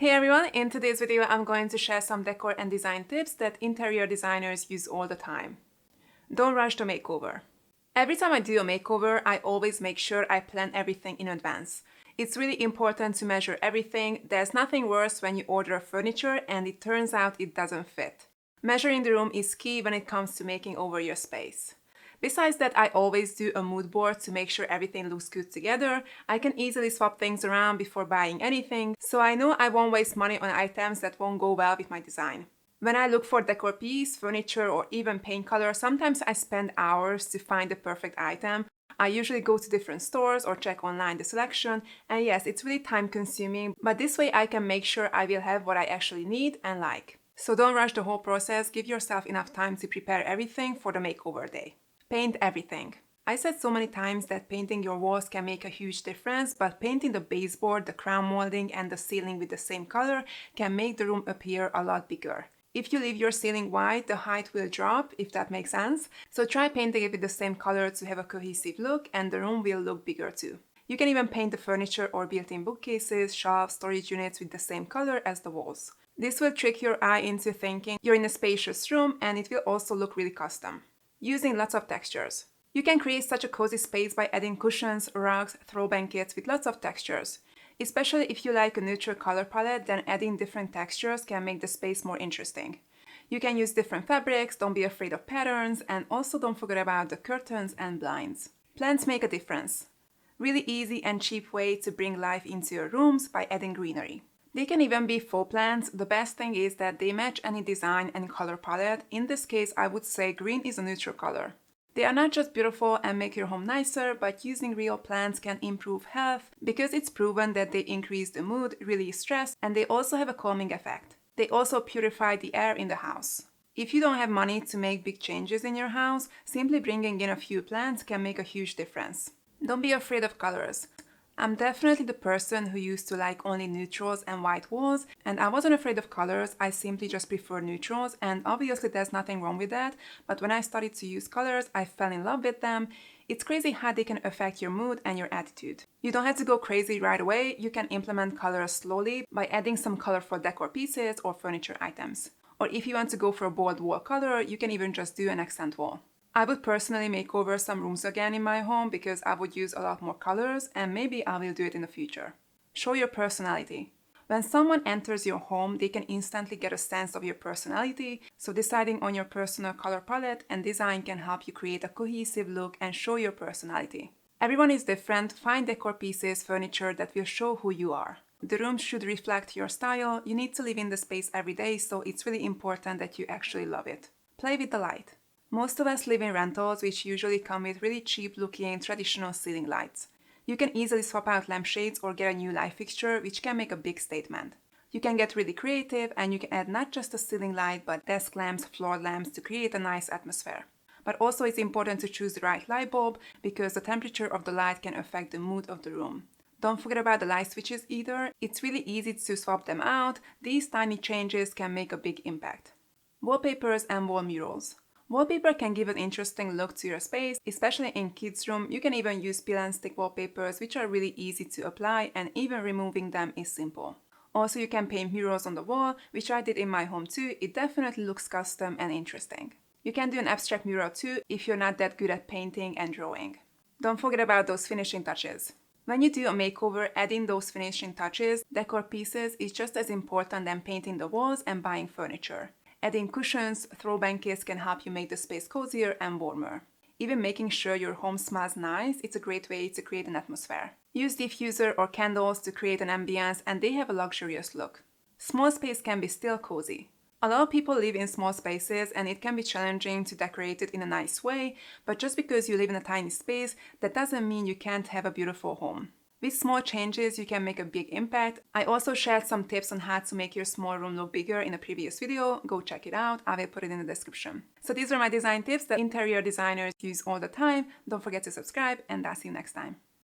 Hey everyone, in today's video I'm going to share some decor and design tips that interior designers use all the time. Don't rush the makeover. Every time I do a makeover, I always make sure I plan everything in advance. It's really important to measure everything. There's nothing worse when you order furniture and it turns out it doesn't fit. Measuring the room is key when it comes to making over your space. Besides that, I always do a mood board to make sure everything looks good together. I can easily swap things around before buying anything, so I know I won't waste money on items that won't go well with my design. When I look for decor piece, furniture, or even paint color, sometimes I spend hours to find the perfect item. I usually go to different stores or check online the selection, and yes, it's really time consuming, but this way I can make sure I will have what I actually need and like. So don't rush the whole process, give yourself enough time to prepare everything for the makeover day. Paint everything. I said so many times that painting your walls can make a huge difference, but painting the baseboard, the crown molding, and the ceiling with the same color can make the room appear a lot bigger. If you leave your ceiling white, the height will drop, if that makes sense. So try painting it with the same color to have a cohesive look, and the room will look bigger too. You can even paint the furniture or built-in bookcases, shelves, storage units with the same color as the walls. This will trick your eye into thinking you're in a spacious room, and it will also look really custom. Using lots of textures. You can create such a cozy space by adding cushions, rugs, throw blankets with lots of textures. Especially if you like a neutral color palette, then adding different textures can make the space more interesting. You can use different fabrics, don't be afraid of patterns, and also don't forget about the curtains and blinds. Plants make a difference. Really easy and cheap way to bring life into your rooms by adding greenery. They can even be faux plants. The best thing is that they match any design and color palette. In this case, I would say green is a neutral color. They are not just beautiful and make your home nicer, but using real plants can improve health because it's proven that they increase the mood, release stress, and they also have a calming effect. They also purify the air in the house. If you don't have money to make big changes in your house, simply bringing in a few plants can make a huge difference. Don't be afraid of colors. I'm definitely the person who used to like only neutrals and white walls, and I wasn't afraid of colors. I simply just prefer neutrals, and obviously there's nothing wrong with that, but when I started to use colors, I fell in love with them. It's crazy how they can affect your mood and your attitude. You don't have to go crazy right away. You can implement colors slowly by adding some colorful decor pieces or furniture items. Or if you want to go for a bold wall color, you can even just do an accent wall. I would personally make over some rooms again in my home because I would use a lot more colors, and maybe I will do it in the future. Show your personality. When someone enters your home, they can instantly get a sense of your personality, so deciding on your personal color palette and design can help you create a cohesive look and show your personality. Everyone is different. Find decor pieces, furniture that will show who you are. The room should reflect your style. You need to live in the space every day, so it's really important that you actually love it. Play with the light. Most of us live in rentals, which usually come with really cheap looking traditional ceiling lights. You can easily swap out lampshades or get a new light fixture, which can make a big statement. You can get really creative and you can add not just a ceiling light, but desk lamps, floor lamps to create a nice atmosphere. But also it's important to choose the right light bulb because the temperature of the light can affect the mood of the room. Don't forget about the light switches either. It's really easy to swap them out. These tiny changes can make a big impact. Wallpapers and wall murals. Wallpaper can give an interesting look to your space, especially in kids' room. You can even use peel and stick wallpapers, which are really easy to apply, and even removing them is simple. Also, you can paint murals on the wall, which I did in my home too. It definitely looks custom and interesting. You can do an abstract mural too if you're not that good at painting and drawing. Don't forget about those finishing touches. When you do a makeover, adding those finishing touches, decor pieces is just as important than painting the walls and buying furniture. Adding cushions, throw blankets can help you make the space cozier and warmer. Even making sure your home smells nice, it's a great way to create an atmosphere. Use diffuser or candles to create an ambience and they have a luxurious look. Small space can be still cozy. A lot of people live in small spaces and it can be challenging to decorate it in a nice way, but just because you live in a tiny space, that doesn't mean you can't have a beautiful home. With small changes, you can make a big impact. I also shared some tips on how to make your small room look bigger in a previous video. Go check it out. I will put it in the description. So these are my design tips that interior designers use all the time. Don't forget to subscribe and I'll see you next time.